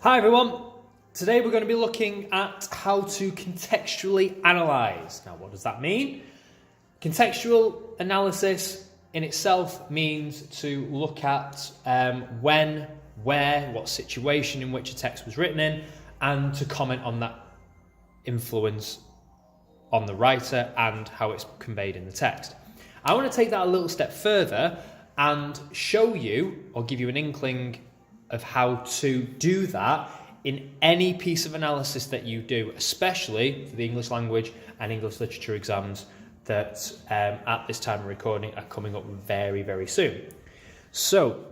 Hi everyone, today we're going to be looking at how to contextually analyse. Now what does that mean? Contextual analysis in itself means to look at when, where, what situation in which a text was written in, and to comment on that influence on the writer and how it's conveyed in the text. I want to take that a little step further and show you, or give you an inkling of how to do that in any piece of analysis that you do, especially for the English language and English literature exams that at this time of recording are coming up very, very soon. So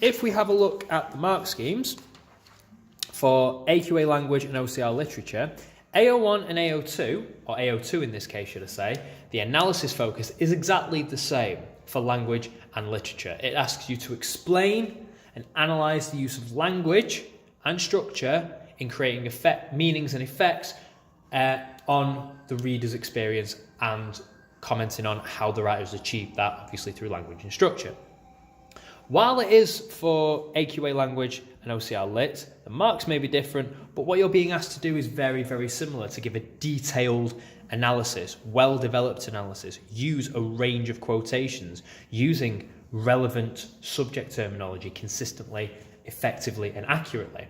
if we have a look at the mark schemes for AQA language and OCR literature, AO1 and AO2, or AO2 in this case should I say, the analysis focus is exactly the same for language and literature. It asks you to explain and analyse the use of language and structure in creating meanings and effects on the reader's experience and commenting on how the writers achieved that, obviously through language and structure. While it is for AQA language and OCR lit, the marks may be different, but what you're being asked to do is very, very similar, to give a detailed analysis, well-developed analysis, use a range of quotations, using relevant subject terminology consistently, effectively and accurately.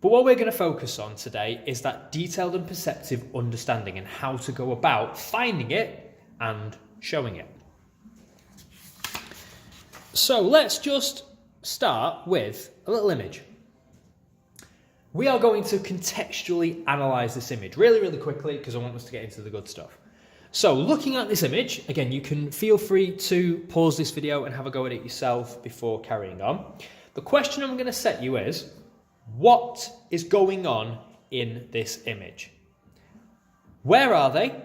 But what we're going to focus on today is that detailed and perceptive understanding and how to go about finding it and showing it. So let's just start with a little image. We are going to contextually analyse this image really, really quickly because I want us to get into the good stuff. So looking at this image, again, you can feel free to pause this video and have a go at it yourself before carrying on. The question I'm going to set you is, what is going on in this image? Where are they?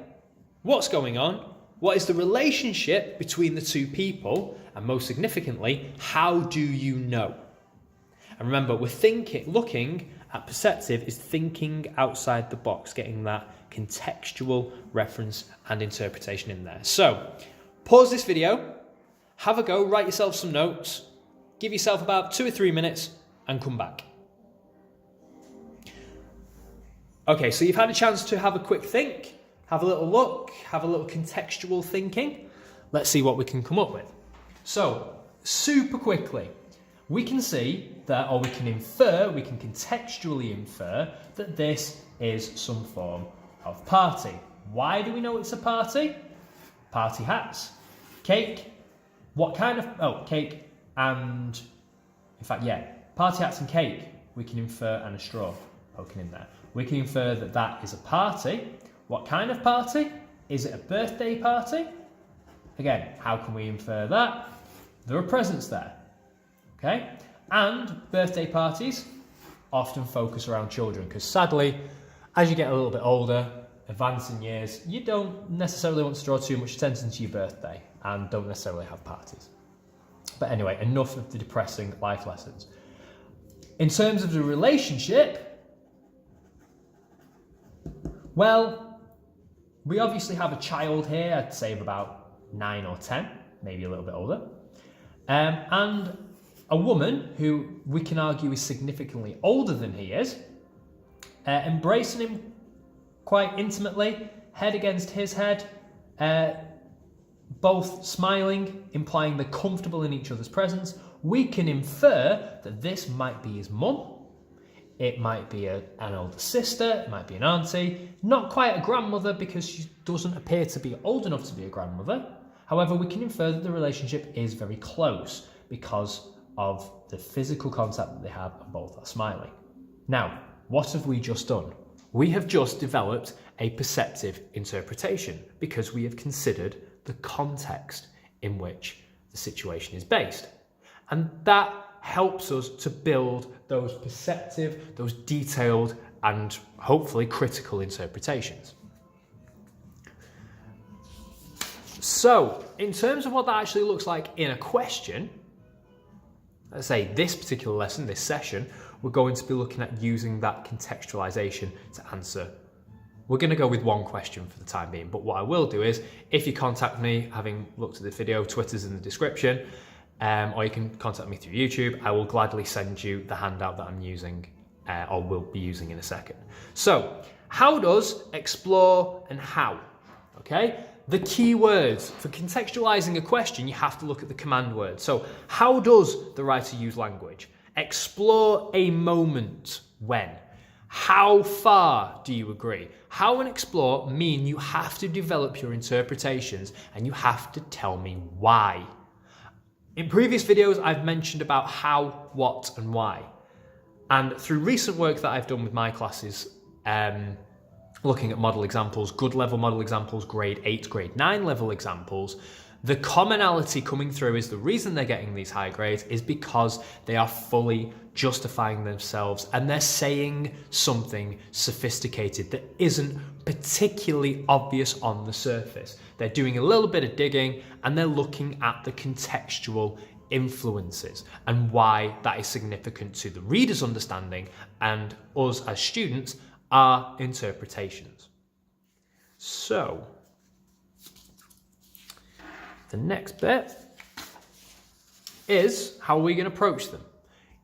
What's going on? What is the relationship between the two people? And most significantly, how do you know? And remember, looking at perceptive is thinking outside the box, getting that contextual reference and interpretation in there. So pause this video, have a go, write yourself some notes, give yourself about 2 or 3 minutes and come back. Okay, so you've had a chance to have a quick think, have a little look, have a little contextual thinking. Let's see what we can come up with. So super quickly, we can see that, or we can contextually infer that this is some form of party. Why do we know it's a party? Party hats, cake, what kind of, cake and, in fact, yeah, party hats and cake, we can infer, and a straw poking in there. We can infer that that is a party. What kind of party? Is it a birthday party? Again, how can we infer that? There are presents there, okay? And birthday parties often focus around children because sadly, as you get a little bit older, advancing years, you don't necessarily want to draw too much attention to your birthday and don't necessarily have parties. But anyway, enough of the depressing life lessons. In terms of the relationship, well, we obviously have a child here, I'd say of about 9 or 10, maybe a little bit older, and a woman who we can argue is significantly older than he is, embracing him quite intimately, head against his head, both smiling, implying they're comfortable in each other's presence. We can infer that this might be his mum, it might be an older sister, it might be an auntie, not quite a grandmother because she doesn't appear to be old enough to be a grandmother. However, we can infer that the relationship is very close because of the physical contact that they have and both are smiling. Now, what have we just done? We have just developed a perceptive interpretation because we have considered the context in which the situation is based. And that helps us to build those perceptive, those detailed, and hopefully critical interpretations. So, in terms of what that actually looks like in a question, let's say this particular lesson, this session, we're going to be looking at using that contextualization to answer. We're going to go with one question for the time being, but what I will do is, if you contact me, having looked at the video, Twitter's in the description, or you can contact me through YouTube. I will gladly send you the handout that I'm using or will be using in a second. So, how does, explore, and how? Okay, the key words for contextualizing a question, you have to look at the command word. So, how does the writer use language? Explore a moment when. How far do you agree? How and explore mean you have to develop your interpretations and you have to tell me why. In previous videos, I've mentioned about how, what, and why. And through recent work that I've done with my classes, looking at model examples, good level model examples, grade 8, grade 9 level examples, the commonality coming through is the reason they're getting these high grades is because they are fully justifying themselves and they're saying something sophisticated that isn't particularly obvious on the surface. They're doing a little bit of digging and they're looking at the contextual influences and why that is significant to the reader's understanding and us as students, our interpretations. So, the next bit is how are we going to approach them.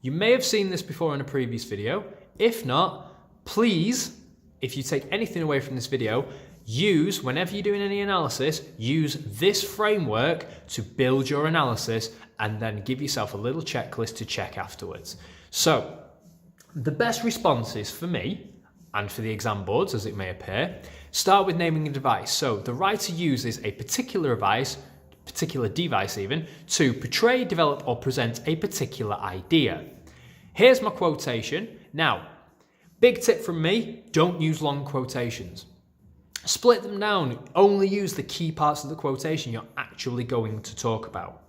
You may have seen this before in a previous video. If not, please, if you take anything away from this video, use, whenever you're doing any analysis, use this framework to build your analysis and then give yourself a little checklist to check afterwards. So, the best responses for me, and for the exam boards as it may appear, start with naming a device. So, the writer uses a particular device even, to portray, develop, or present a particular idea. Here's my quotation. Now, big tip from me, don't use long quotations. Split them down, only use the key parts of the quotation you're actually going to talk about.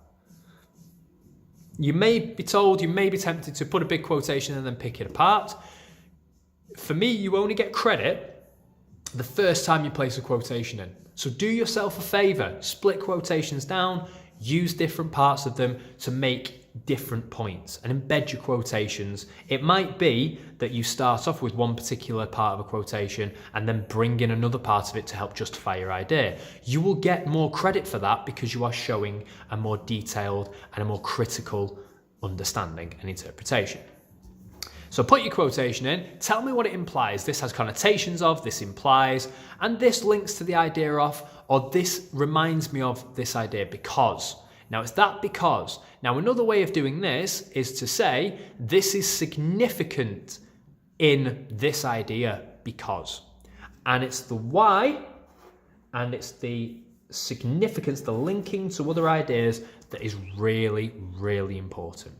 You may be told, you may be tempted to put a big quotation and then pick it apart. For me, you only get credit the first time you place a quotation in. So do yourself a favor, split quotations down, use different parts of them to make different points and embed your quotations. It might be that you start off with one particular part of a quotation and then bring in another part of it to help justify your idea. You will get more credit for that because you are showing a more detailed and a more critical understanding and interpretation. So put your quotation in, tell me what it implies. This has connotations of, this implies, and this links to the idea of, or this reminds me of this idea because. Now it's that because. Now another way of doing this is to say, this is significant in this idea because. And it's the why, and it's the significance, the linking to other ideas that is really, really important.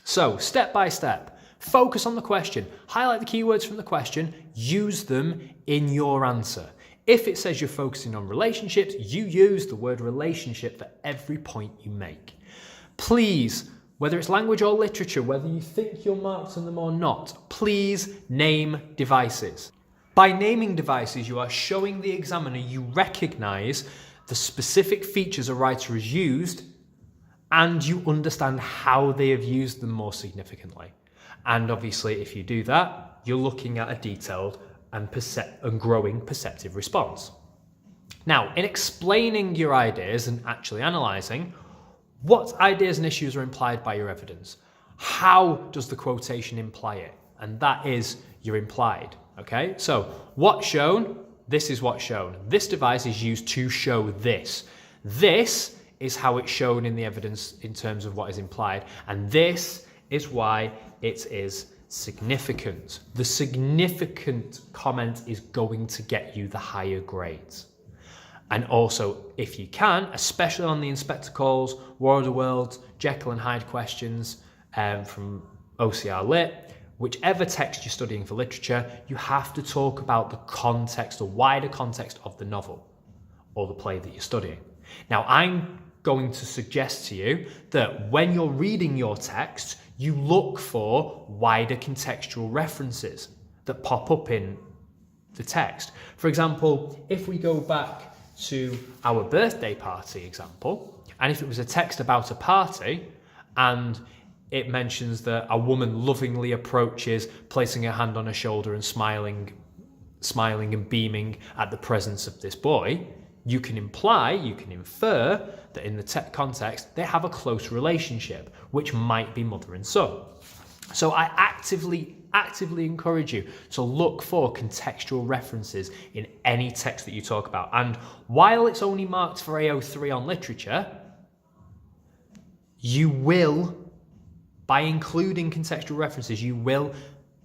So step by step. Focus on the question, highlight the keywords from the question, use them in your answer. If it says you're focusing on relationships, you use the word relationship for every point you make. Please, whether it's language or literature, whether you think you're marked on them or not, please name devices. By naming devices, you are showing the examiner you recognize the specific features a writer has used and you understand how they have used them more significantly. And obviously, if you do that, you're looking at a detailed and growing perceptive response. Now, in explaining your ideas and actually analysing, what ideas and issues are implied by your evidence? How does the quotation imply it? And that is your implied, okay? So, what's shown? This is what's shown. This device is used to show this. This is how it's shown in the evidence in terms of what is implied. And this is why it is significant. The significant comment is going to get you the higher grades. And also, if you can, especially on the inspector calls, War of the Worlds, Jekyll and Hyde questions from OCR Lit, whichever text you're studying for literature, you have to talk about the context, the wider context of the novel or the play that you're studying. Now, I'm going to suggest to you that when you're reading your text, you look for wider contextual references that pop up in the text. For example, if we go back to our birthday party example, and if it was a text about a party, and it mentions that a woman lovingly approaches, placing her hand on her shoulder and smiling and beaming at the presence of this boy, you can imply, you can infer that in the context they have a close relationship, which might be mother and son. So I actively encourage you to look for contextual references in any text that you talk about. And while it's only marked for AO3 on literature, you will, by including contextual references, you will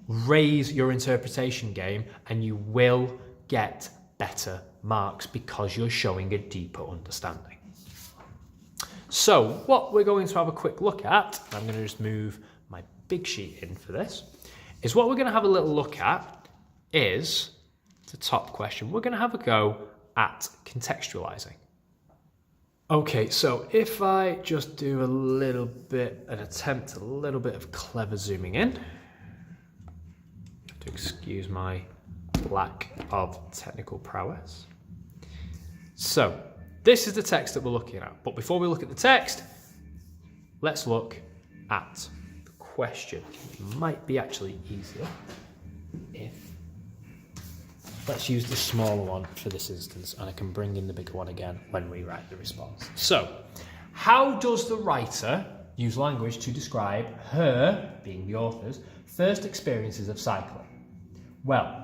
raise your interpretation game and you will get better marks because you're showing a deeper understanding. So what we're going to have a quick look at, I'm going to just move my big sheet in for this, is what we're going to have a little look at is the top question. We're going to have a go at contextualizing. Okay, so if I just do a little bit of clever zooming in, to excuse my lack of technical prowess. So this is the text that we're looking at. But before we look at the text, let's look at the question. It might be actually easier if, let's use the smaller one for this instance, and I can bring in the bigger one again when we write the response. So, how does the writer use language to describe her, being the author's, first experiences of cycling? Well,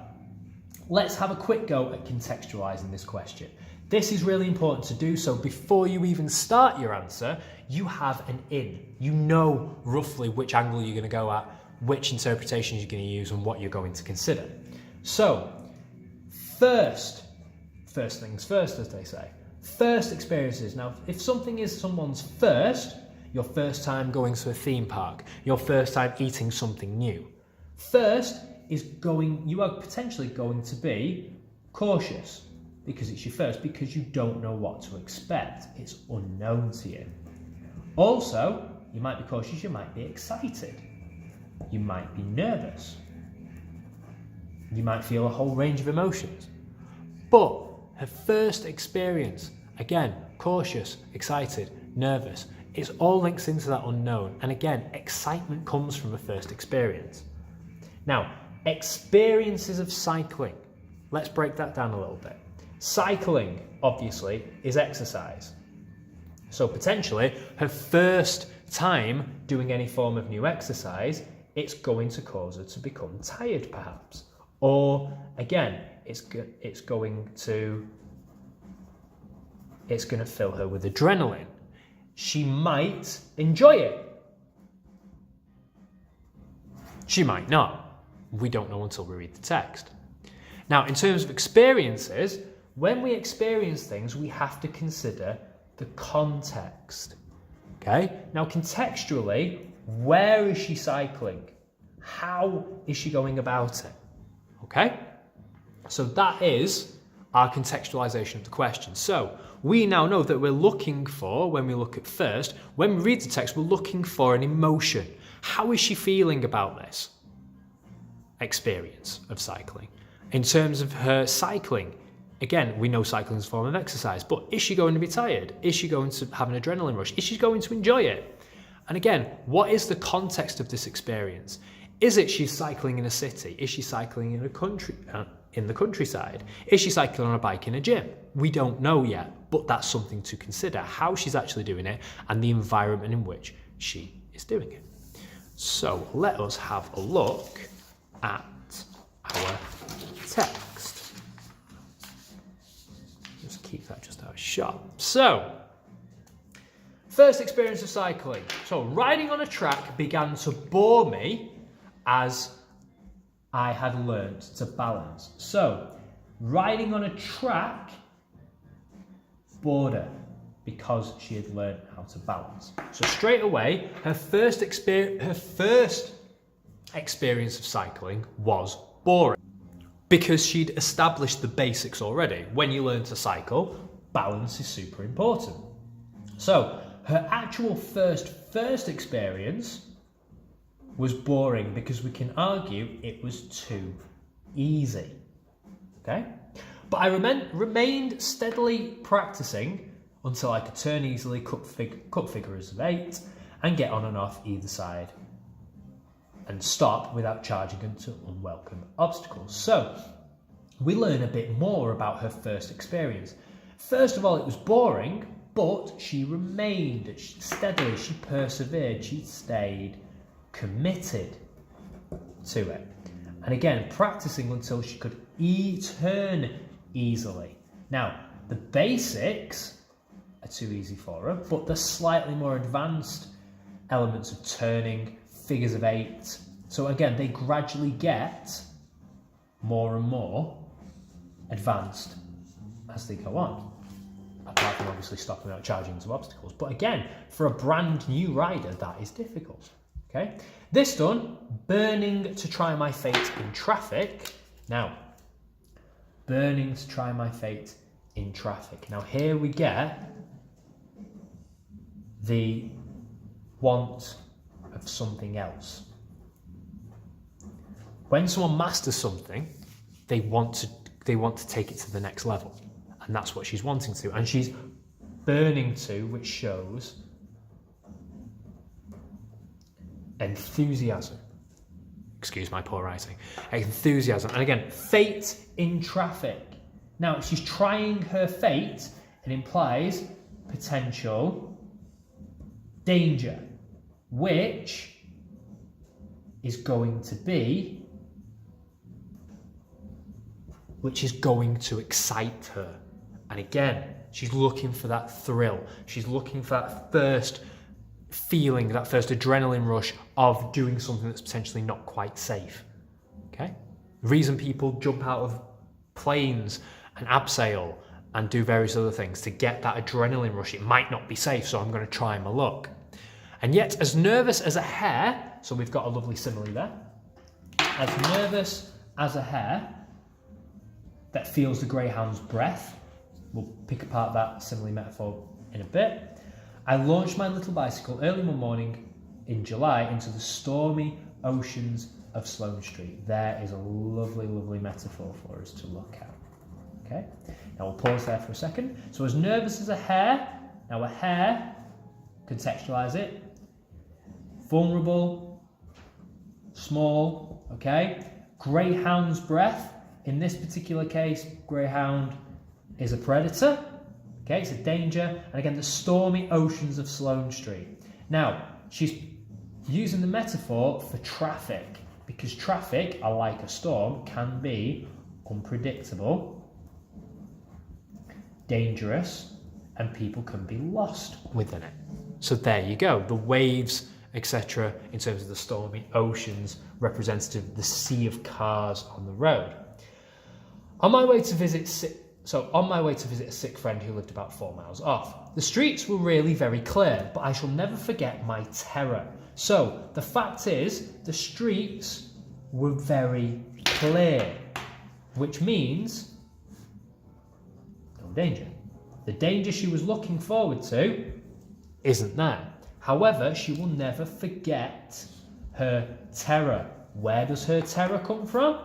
let's have a quick go at contextualizing this question. This is really important to do, so before you even start your answer, you have an in. You know roughly which angle you're going to go at, which interpretations you're going to use, and what you're going to consider. So, first things first, as they say. First experiences. Now, if something is someone's first, your first time going to a theme park, your first time eating something new, first is you are potentially going to be cautious because it's your first, because you don't know what to expect. It's unknown to you. Also, you might be cautious, you might be excited, you might be nervous, you might feel a whole range of emotions. But her first experience, again, cautious, excited, nervous, it all links into that unknown. And again, excitement comes from a first experience. Now, experiences of cycling. Let's break that down a little bit. Cycling, obviously, is exercise. So potentially, her first time doing any form of new exercise, it's going to cause her to become tired, perhaps. Or, again, it's going to fill her with adrenaline. She might enjoy it. She might not. We don't know until we read the text. Now, in terms of experiences, when we experience things, we have to consider the context. Okay? Now, contextually, where is she cycling? How is she going about it? Okay? So that is our contextualization of the question. So we now know that we're looking for, when we look at first, when we read the text, we're looking for an emotion. How is she feeling about this experience of cycling? In terms of her cycling, again, we know cycling is a form of exercise, but is she going to be tired? Is she going to have an adrenaline rush? Is she going to enjoy it? And again, what is the context of this experience? Is it she's cycling in a city? Is she cycling in a country, in the countryside? Is she cycling on a bike in a gym? We don't know yet, but that's something to consider, how she's actually doing it and the environment in which she is doing it. So let us have a look at our text. Just keep that just out of shot. So, first experience of cycling. So, riding on a track began to bore me as I had learnt to balance. So, riding on a track bored her because she had learnt how to balance. So straight away, her first experience of cycling was boring because she'd established the basics already. When you learn to cycle, balance is super important. So her actual first experience was boring because we can argue it was too easy. Okay? But I remained steadily practicing until I could turn easily, cut figures of 8, and get on and off either side, and stop without charging into unwelcome obstacles. So, we learn a bit more about her first experience. First of all, it was boring, but she remained steadily, she persevered, she stayed committed to it. And again, practicing until she could turn easily. Now, the basics are too easy for her, but the slightly more advanced elements of turning, figures of 8. So again, they gradually get more and more advanced as they go on. Apart from obviously stopping out charging into obstacles. But again, for a brand new rider, that is difficult. Okay, this done, burning to try my fate in traffic. Now, burning to try my fate in traffic. Now here we get the want of something else. When someone masters something, they want to take it to the next level. And that's what she's wanting to. And she's burning to, which shows enthusiasm. Excuse my poor writing. Enthusiasm. And again, fate in traffic. Now, she's trying her fate. It implies potential danger, which is going to excite her. And again, she's looking for that thrill. She's looking for that first feeling, that first adrenaline rush of doing something that's potentially not quite safe. Okay? The reason people jump out of planes and abseil and do various other things to get that adrenaline rush. It might not be safe, so I'm going to try my luck. And yet, as nervous as a hare, so we've got a lovely simile there, as nervous as a hare that feels the greyhound's breath. We'll pick apart that simile metaphor in a bit. I launched my little bicycle early one morning in July into the stormy oceans of Sloane Street. There is a lovely, lovely metaphor for us to look at. Okay, now we'll pause there for a second. So as nervous as a hare, now a hare, contextualize it, vulnerable, small, okay? Greyhound's breath, in this particular case, greyhound is a predator, okay, it's a danger, and again, the stormy oceans of Sloane Street. Now, she's using the metaphor for traffic, because traffic, like a storm, can be unpredictable, dangerous, and people can be lost within it. So there you go, the waves, etc., in terms of the stormy oceans, representative of the sea of cars on the road. On my way to visit a sick friend who lived about 4 miles off. The streets were really very clear, but I shall never forget my terror. So the fact is, the streets were very clear, which means no danger. The danger she was looking forward to isn't there. However, she will never forget her terror. Where does her terror come from?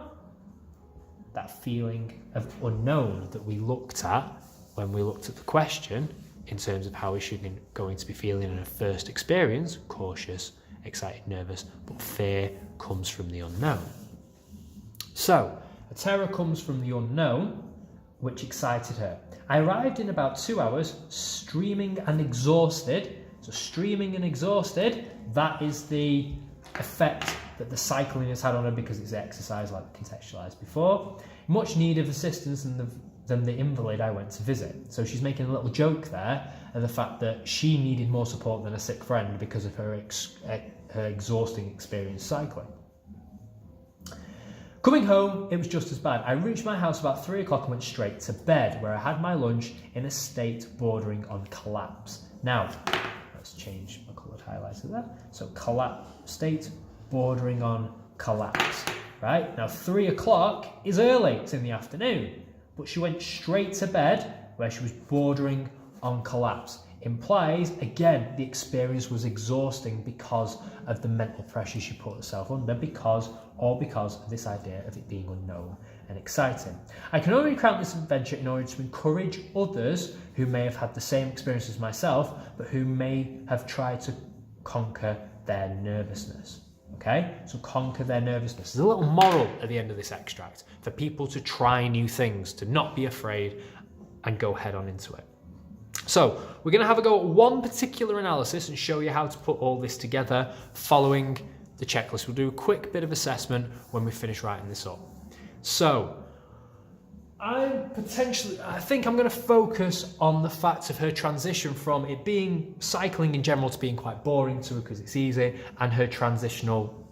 That feeling of unknown that we looked at when we looked at the question in terms of how is she going to be feeling in her first experience, cautious, excited, nervous, but fear comes from the unknown. So, a terror comes from the unknown, which excited her. I arrived in about 2 hours, streaming and exhausted. So streaming and exhausted, that is the effect that the cycling has had on her because it's exercise like contextualized before. Much need of assistance than the invalid I went to visit. So she's making a little joke there of the fact that she needed more support than a sick friend because of her exhausting experience cycling. Coming home, it was just as bad. I reached my house about 3 o'clock and went straight to bed, where I had my lunch in a state bordering on collapse. Now, let's change my coloured highlighter there. So state bordering on collapse, right? Now 3 o'clock is early, it's in the afternoon, but she went straight to bed where she was bordering on collapse. Implies, again, the experience was exhausting because of the mental pressure she put herself under, because of this idea of it being unknown and exciting. I can only recount this adventure in order to encourage others who may have had the same experience as myself, but who may have tried to conquer their nervousness. Okay, so conquer their nervousness. There's a little moral at the end of this extract for people to try new things, to not be afraid, and go head on into it. So we're going to have a go at one particular analysis and show you how to put all this together following the checklist. We'll do a quick bit of assessment when we finish writing this up. So I think I'm going to focus on the fact of her transition from it being cycling in general to being quite boring to her because it's easy, and her transitional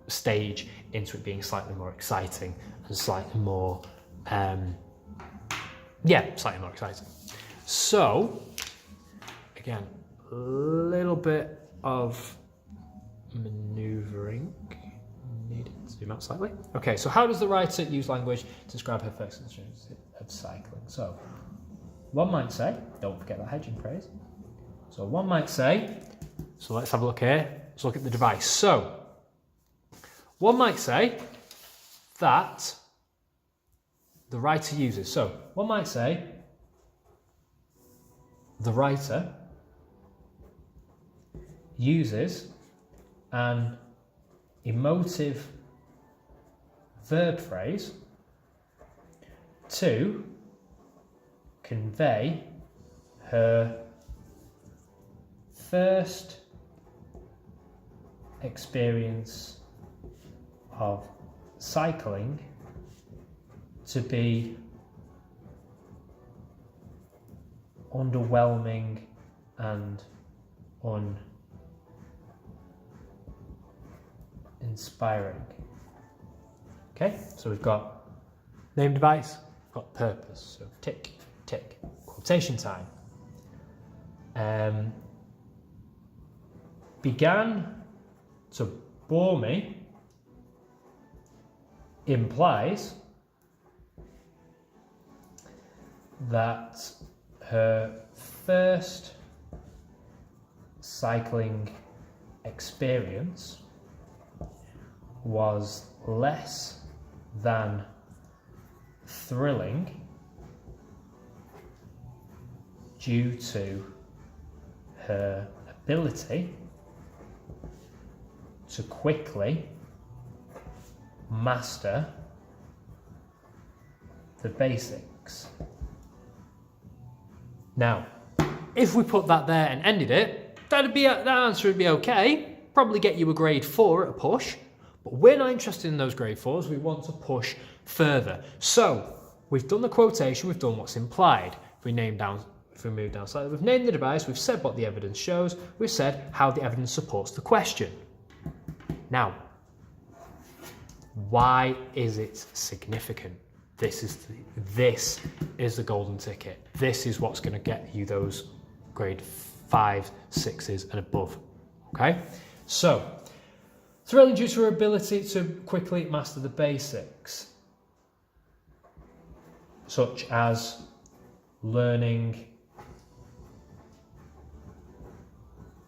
stage into it being slightly more exciting and slightly more, slightly more exciting. So, again, a little bit of manoeuvring needed. Zoom out slightly. Okay, so how does the writer use language to describe her first experience of cycling? So, one might say, don't forget that hedging phrase. So one might say, so let's have a look here. Let's look at the device. So, one might say that the writer uses. So, one might say the writer uses an emotive verb phrase to convey her first experience of cycling to be underwhelming and uninspiring. Okay, so we've got name device, we've got purpose, so tick, tick, quotation time. Began to bore me implies that her first cycling experience was less than thrilling due to her ability to quickly master the basics. Now, if we put that there and ended it, that answer would be okay. Probably get you a grade 4 at a push, but we're not interested in those grade 4s. We want to push further. So we've done the quotation, we've done what's implied. If we move down slightly, we've named the device, we've said what the evidence shows, we've said how the evidence supports the question. Now, why is it significant? This is the golden ticket. This is what's going to get you those grade 5, 6s and above. Okay? So, thrilling due to her ability to quickly master the basics, such as learning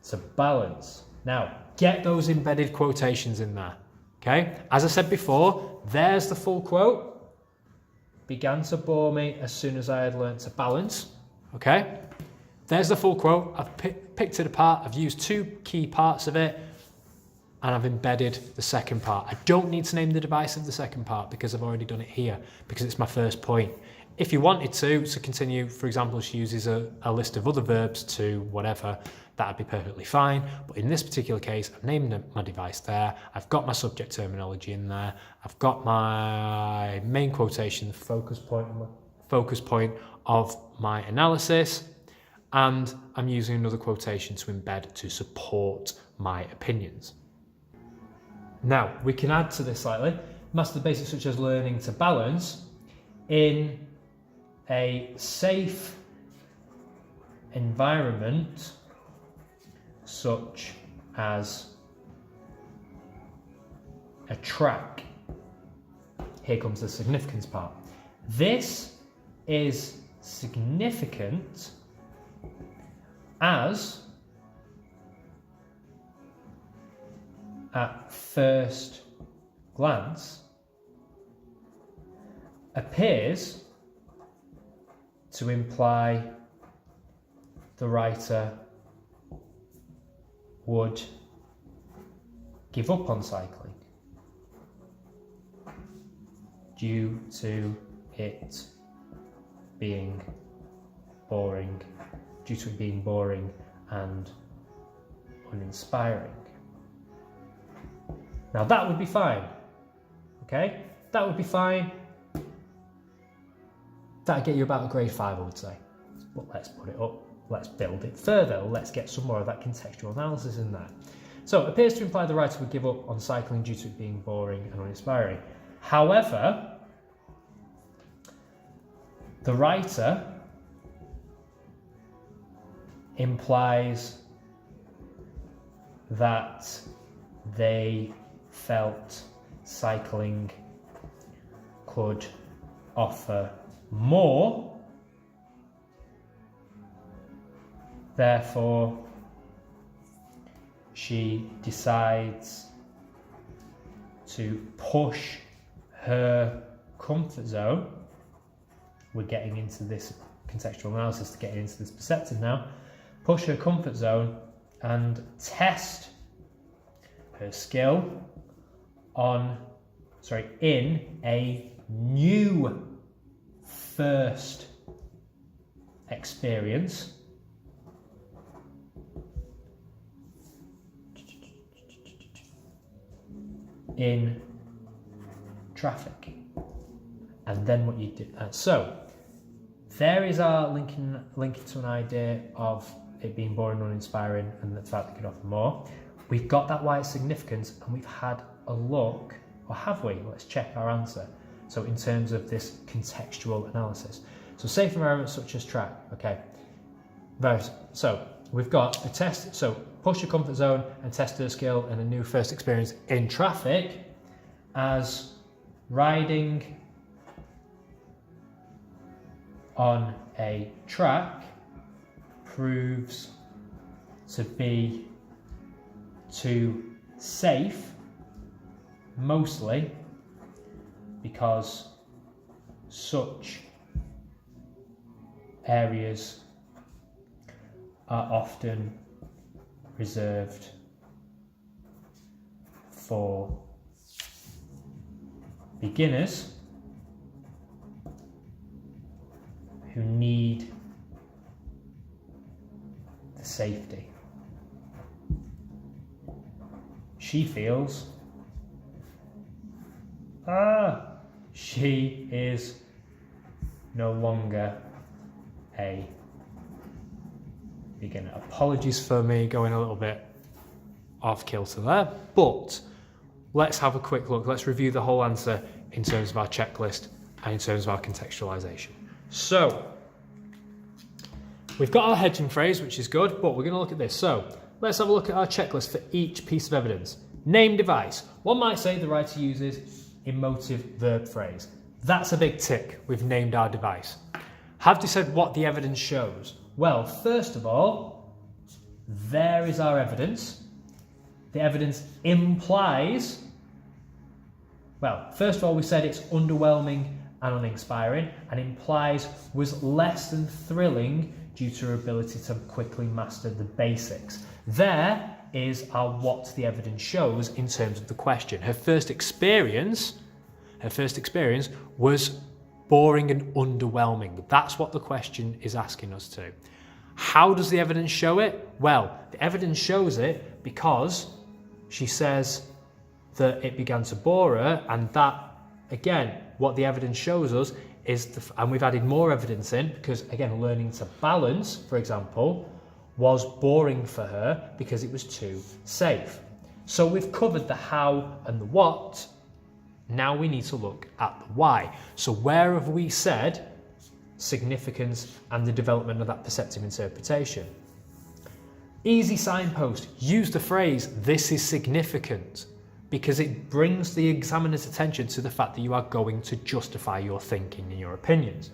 to balance. Now, get those embedded quotations in there. Okay? As I said before, there's the full quote. Began to bore me as soon as I had learnt to balance. Okay? There's the full quote. I've picked it apart. I've used 2 key parts of it, and I've embedded the second part. I don't need to name the device of the second part because I've already done it here, because it's my first point. If you wanted to continue, for example, she uses a list of other verbs to whatever, that'd be perfectly fine. But in this particular case, I've named my device there. I've got my subject terminology in there. I've got my main quotation, the focus point of my analysis. And I'm using another quotation to embed to support my opinions. Now, we can add to this slightly. Master the basics such as learning to balance in a safe environment such as a track. Here comes the significance part. This is significant as at first glance appears to imply the writer would give up on cycling due to it being boring, due to it being boring and uninspiring. Now that would be fine, okay? That would be fine. That'd get you about a grade 5, I would say. But let's put it up, let's build it further, let's get some more of that contextual analysis in there. So it appears to imply the writer would give up on cycling due to it being boring and uninspiring. However, the writer implies that they felt cycling could offer more, therefore she decides to push her comfort zone. We're getting into this contextual analysis to get into this perceptive now. Push her comfort zone and test her skill in a new first experience in traffic. And then what you do, so there is our linking to an idea of it being boring and uninspiring and the fact that it could offer more. We've got that why it's significant, and we've had a look, or have we? Let's check our answer. So in terms of this contextual analysis. So safe environments such as track, okay. So we've got a test, so push your comfort zone and test her skill and a new first experience in traffic as riding on a track proves to be too safe, mostly because such areas are often reserved for beginners who need the safety. She feels she is no longer a beginner. Apologies for me going a little bit off kilter there, but let's have a quick look. Let's review the whole answer in terms of our checklist and in terms of our contextualization. So we've got our hedging phrase, which is good, but we're going to look at this. So let's have a look at our checklist for each piece of evidence. Name device. One might say the writer uses emotive verb phrase. That's a big tick. We've named our device. Have they said what the evidence shows? Well, first of all, there is our evidence. The evidence implies, well, first of all, we said it's underwhelming and uninspiring, and implies was less than thrilling due to her ability to quickly master the basics. There is our what the evidence shows in terms of the question. Her first experience was boring and underwhelming. That's what the question is asking us to. How does the evidence show it? Well, the evidence shows it because she says that it began to bore her, and that, again, what the evidence shows us is, and we've added more evidence in, because again, learning to balance, for example, was boring for her because it was too safe. So we've covered the how and the what. Now we need to look at the why. So where have we said significance and the development of that perceptive interpretation? Easy signpost. Use the phrase, this is significant, because it brings the examiner's attention to the fact that you are going to justify your thinking and your opinions.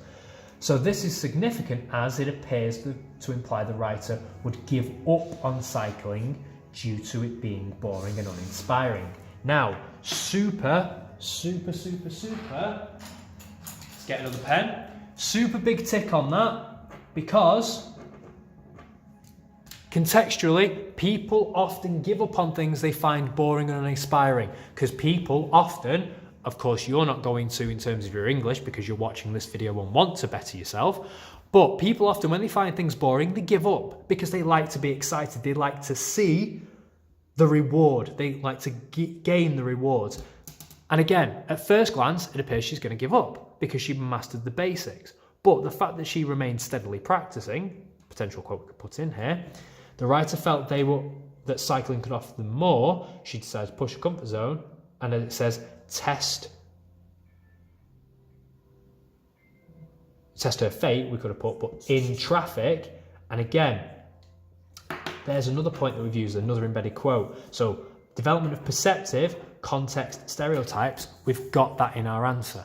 So this is significant as it appears to imply the writer would give up on cycling due to it being boring and uninspiring. Now, super, let's get another pen. Super big tick on that, because contextually, people often give up on things they find boring and uninspiring, because people often Of course, you're not going to in terms of your English because you're watching this video and want to better yourself. But people often, when they find things boring, they give up because they like to be excited. They like to see the reward. They like to gain the rewards. And again, at first glance, it appears she's going to give up because she mastered the basics. But the fact that she remained steadily practicing, potential quote we could put in here, the writer felt that cycling could offer them more. She decided to push her comfort zone, and then it says test her fate, we could have put, but in traffic. And again, there's another point that we've used, another embedded quote. So development of perceptive, context, stereotypes, we've got that in our answer.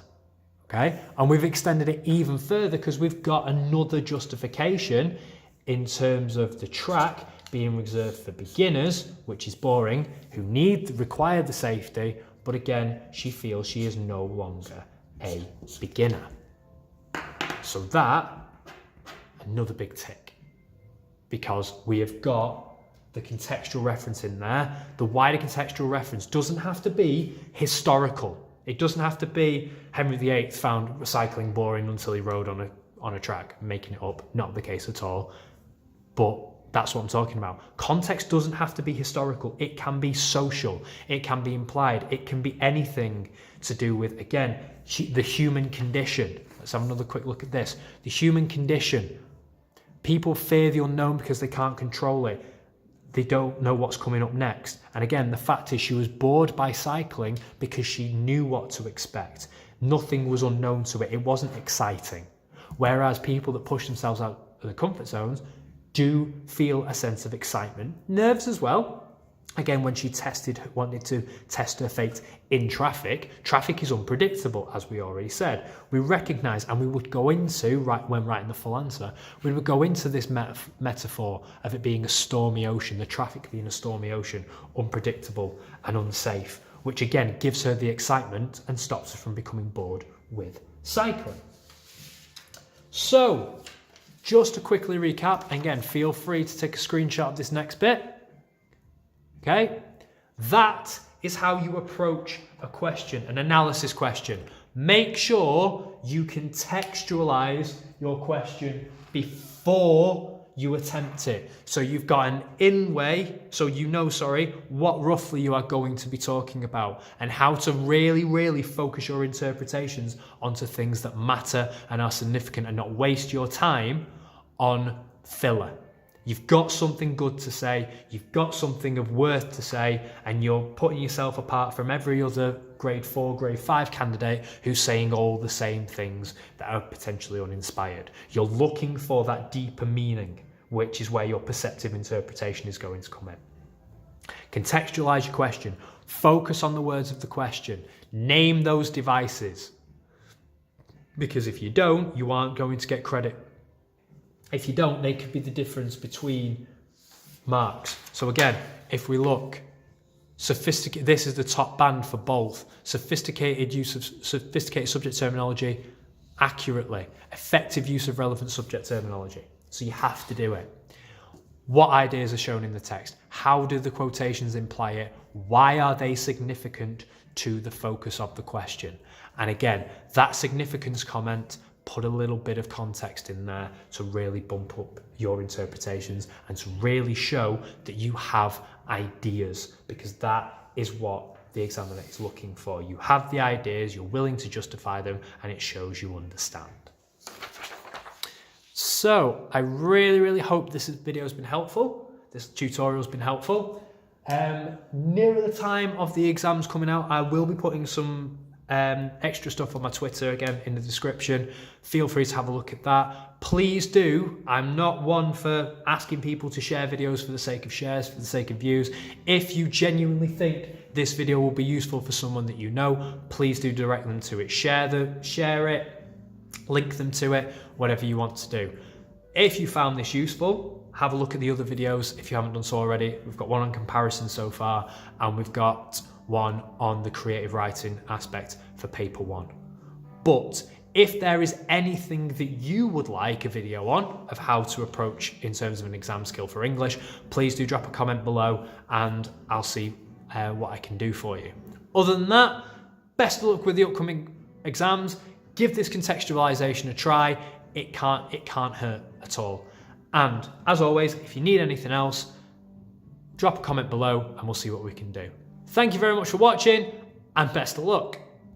Okay, and we've extended it even further because we've got another justification in terms of the track being reserved for beginners, which is boring, who require the safety, but again, she feels she is no longer a beginner. So that, another big tick, because we have got the contextual reference in there. The wider contextual reference doesn't have to be historical. It doesn't have to be Henry VIII found cycling boring until he rode on a track, making it up. Not the case at all. But that's what I'm talking about. Context doesn't have to be historical. It can be social. It can be implied. It can be anything to do with, again, the human condition. Let's have another quick look at this. The human condition. People fear the unknown because they can't control it. They don't know what's coming up next. And again, the fact is she was bored by cycling because she knew what to expect. Nothing was unknown to it. It wasn't exciting. Whereas people that push themselves out of their comfort zones do feel a sense of excitement. Nerves as well. Again, when she wanted to test her fate in traffic, traffic is unpredictable, as we already said. We recognise, and we would go into, when writing the full answer, we would go into this metaphor of it being a stormy ocean, the traffic being a stormy ocean, unpredictable and unsafe, which again gives her the excitement and stops her from becoming bored with cycling. So, just to quickly recap, again, feel free to take a screenshot of this next bit. Okay, that is how you approach a question, an analysis question. Make sure you contextualize your question before you attempt it. So you've got an what roughly you are going to be talking about and how to really, really focus your interpretations onto things that matter and are significant and not waste your time on filler. You've got something good to say, you've got something of worth to say, and you're putting yourself apart from every other grade 4, grade 5 candidate who's saying all the same things that are potentially uninspired. You're looking for that deeper meaning, which is where your perceptive interpretation is going to come in. Contextualize your question. Focus on the words of the question. Name those devices. Because if you don't, you aren't going to get credit. If you don't, they could be the difference between marks. So again, if we look, this is the top band for both. Sophisticated use of sophisticated subject terminology accurately. Effective use of relevant subject terminology. So you have to do it. What ideas are shown in the text? How do the quotations imply it? Why are they significant to the focus of the question? And again, that significance comment, put a little bit of context in there to really bump up your interpretations and to really show that you have ideas, because that is what the examiner is looking for. You have the ideas, you're willing to justify them, and it shows you understand. So I really, really hope this video has been helpful. This tutorial has been helpful. Nearer the time of the exams coming out, I will be putting some extra stuff on my Twitter, again, in the description. Feel free to have a look at that. Please do. I'm not one for asking people to share videos for the sake of shares, for the sake of views. If you genuinely think this video will be useful for someone that you know, please do direct them to it. Share it, link them to it, whatever you want to do. If you found this useful, have a look at the other videos if you haven't done so already. We've got one on comparison so far, and we've got one on the creative writing aspect for paper 1. But if there is anything that you would like a video on of how to approach in terms of an exam skill for English, please do drop a comment below and I'll see what I can do for you. Other than that, Best of luck with the upcoming exams. Give this contextualisation a try. It can't hurt at all. And as always, if you need anything else, drop a comment below and we'll see what we can do. Thank you very much for watching and best of luck.